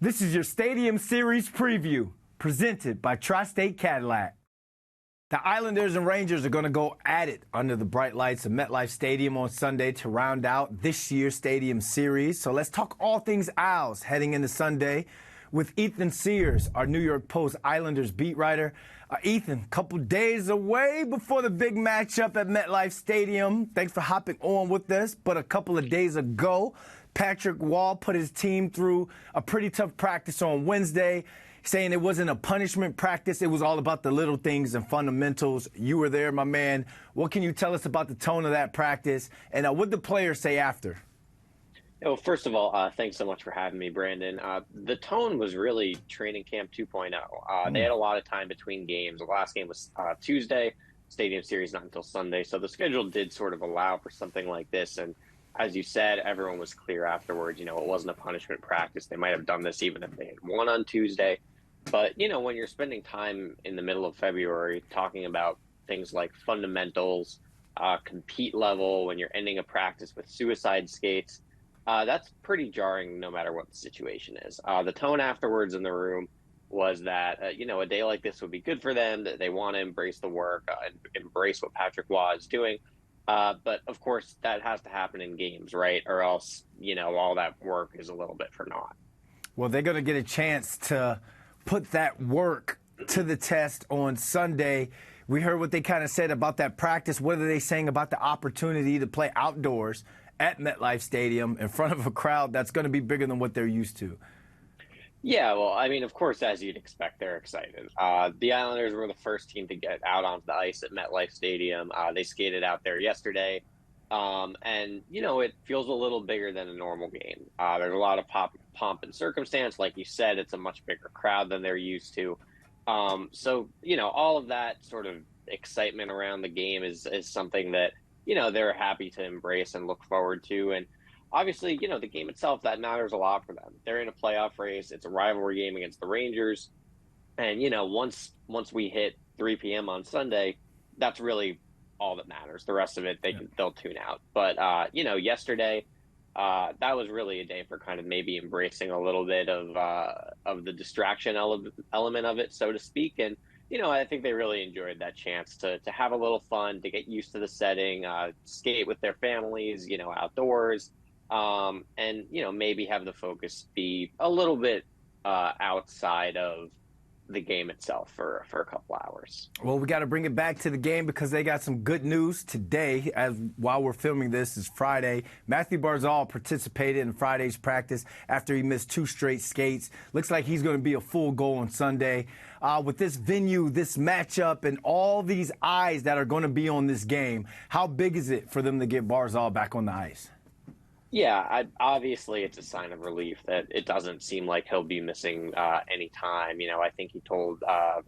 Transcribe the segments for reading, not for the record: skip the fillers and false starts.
This is your Stadium Series preview, presented by Tri-State Cadillac. The Islanders and Rangers are going to go at it under the bright lights of MetLife Stadium on Sunday to round out this year's Stadium Series. So let's talk all things Isles heading into Sunday with Ethan Sears, our New York Post Islanders beat writer. Ethan, a couple days away before the big matchup at MetLife Stadium. Thanks for hopping on with us. But a couple of days ago, Patrick Wall put his team through a pretty tough practice on Wednesday, saying it wasn't a punishment practice. It was all about the little things and fundamentals. You were there, my man. What can you tell us about the tone of that practice? And what did the players say after? Well, first of all, thanks so much for having me, Brandon. The tone was really training camp 2.0. They had a lot of time between games. The last game was Tuesday, Stadium Series not until Sunday. So the schedule did sort of allow for something like this. And as you said, everyone was clear afterwards. You know, it wasn't a punishment practice. They might have done this even if they had won on Tuesday. But, you know, when you're spending time in the middle of February talking about things like fundamentals, compete level, when you're ending a practice with suicide skates, that's pretty jarring no matter what the situation is. The tone afterwards in the room was that, you know, a day like this would be good for them, that they want to embrace the work and embrace what Patrick Waugh is doing. But, of course, that has to happen in games, right? Or else, you know, all that work is a little bit for naught. Well, they're going to get a chance to put that work to the test on Sunday. We heard what they kind of said about that practice. What are they saying about the opportunity to play outdoors at MetLife Stadium in front of a crowd that's going to be bigger than what they're used to? Yeah, well, I mean, of course, as you'd expect, they're excited. The Islanders were the first team to get out onto the ice at MetLife Stadium. They skated out there yesterday. And, you know, it feels a little bigger than a normal game. There's a lot of pomp and circumstance. Like you said, it's a much bigger crowd than they're used to. So, you know, all of that sort of excitement around the game is something that, you know, they're happy to embrace and look forward to. And obviously, you know, the game itself, that matters a lot for them. They're in a playoff race. It's a rivalry game against the Rangers. And, you know, once we hit 3 p.m. on Sunday, that's really all that matters. The rest of it, they'll tune out. But, you know, yesterday, that was really a day for kind of maybe embracing a little bit of the distraction element of it, so to speak. And, you know, I think they really enjoyed that chance to have a little fun, to get used to the setting, skate with their families, you know, outdoors, and, you know, maybe have the focus be a little bit outside of the game itself for a couple hours. Well, we got to bring it back to the game because they got some good news today. As while we're filming this is Friday, Mathew Barzal participated in Friday's practice after he missed 2 straight skates. Looks like he's going to be a full goal on Sunday. With this venue, this matchup, and all these eyes that are going to be on this game, how big is it for them to get Barzal back on the ice? Yeah, obviously it's a sign of relief that it doesn't seem like he'll be missing any time. You know, I think he told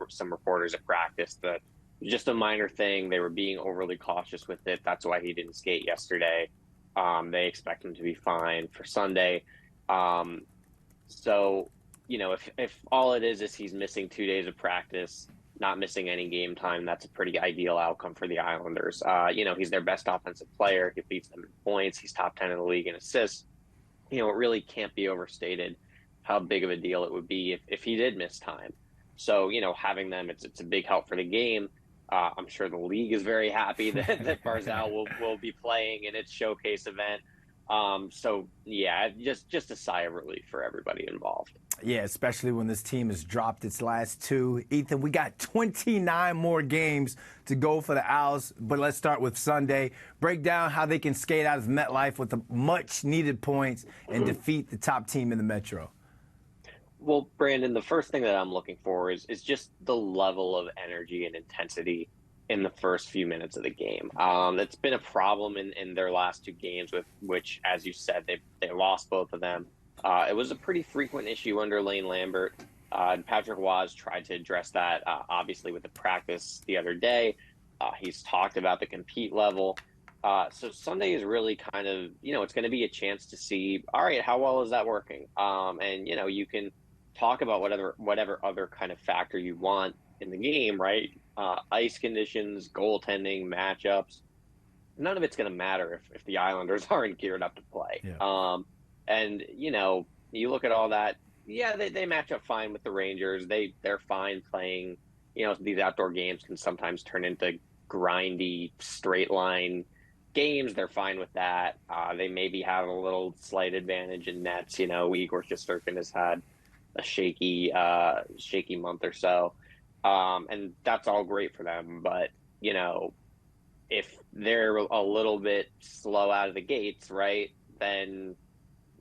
some reporters at practice that it was just a minor thing. They were being overly cautious with it. That's why he didn't skate yesterday. They expect him to be fine for Sunday. So, you know, if all it is he's missing 2 days of practice, not missing any game time, that's a pretty ideal outcome for the Islanders. You know, he's their best offensive player. He leads them in points. He's top 10 in the league in assists. You know, it really can't be overstated how big of a deal it would be if he did miss time. So, you know, having them, it's a big help for the game. I'm sure the league is very happy that Barzal will be playing in its showcase event. So, yeah, just a sigh of relief for everybody involved. Yeah, especially when this team has dropped its last 2. Ethan, we got 29 more games to go for the Owls, but let's start with Sunday. Break down how they can skate out of MetLife with the much-needed points and defeat the top team in the Metro. Well, Brandon, the first thing that I'm looking for is just the level of energy and intensity in the first few minutes of the game. That's been a problem in their last 2 games, with which, as you said, they lost both of them. It was a pretty frequent issue under Lane Lambert, and Patrick Waugh tried to address that, obviously, with the practice the other day. He's talked about the compete level. So Sunday is really kind of, you know, it's going to be a chance to see, all right, how well is that working? And, you know, you can talk about whatever other kind of factor you want in the game, right? Ice conditions, goaltending, matchups. None of it's going to matter if the Islanders aren't geared up to play. Yeah. And, you know, you look at all that, Yeah, they match up fine with the Rangers. They're fine playing. These outdoor games can sometimes turn into grindy, straight line games. They're fine with that. They maybe have a little slight advantage in nets. Igor Shesterkin has had a shaky month or so, and that's all great for them. But you know, if they're a little bit slow out of the gates, right, then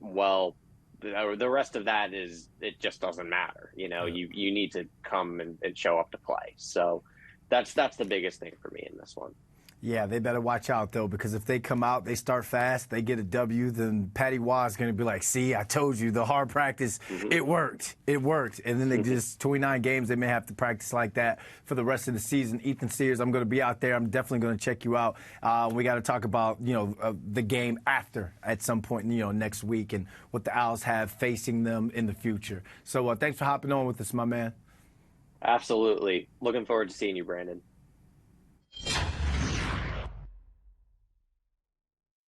well, the rest of that is it just doesn't matter. Yeah. You need to come and show up to play. So that's the biggest thing for me in this one. Yeah, they better watch out, though, because if they come out, they start fast, they get a W, then Patty Waugh is going to be like, see, I told you, the hard practice, it worked. It worked. And then they just 29 games, they may have to practice like that for the rest of the season. Ethan Sears, I'm going to be out there. I'm definitely going to check you out. We got to talk about, the game after at some point, next week and what the Owls have facing them in the future. So thanks for hopping on with us, my man. Absolutely. Looking forward to seeing you, Brandon.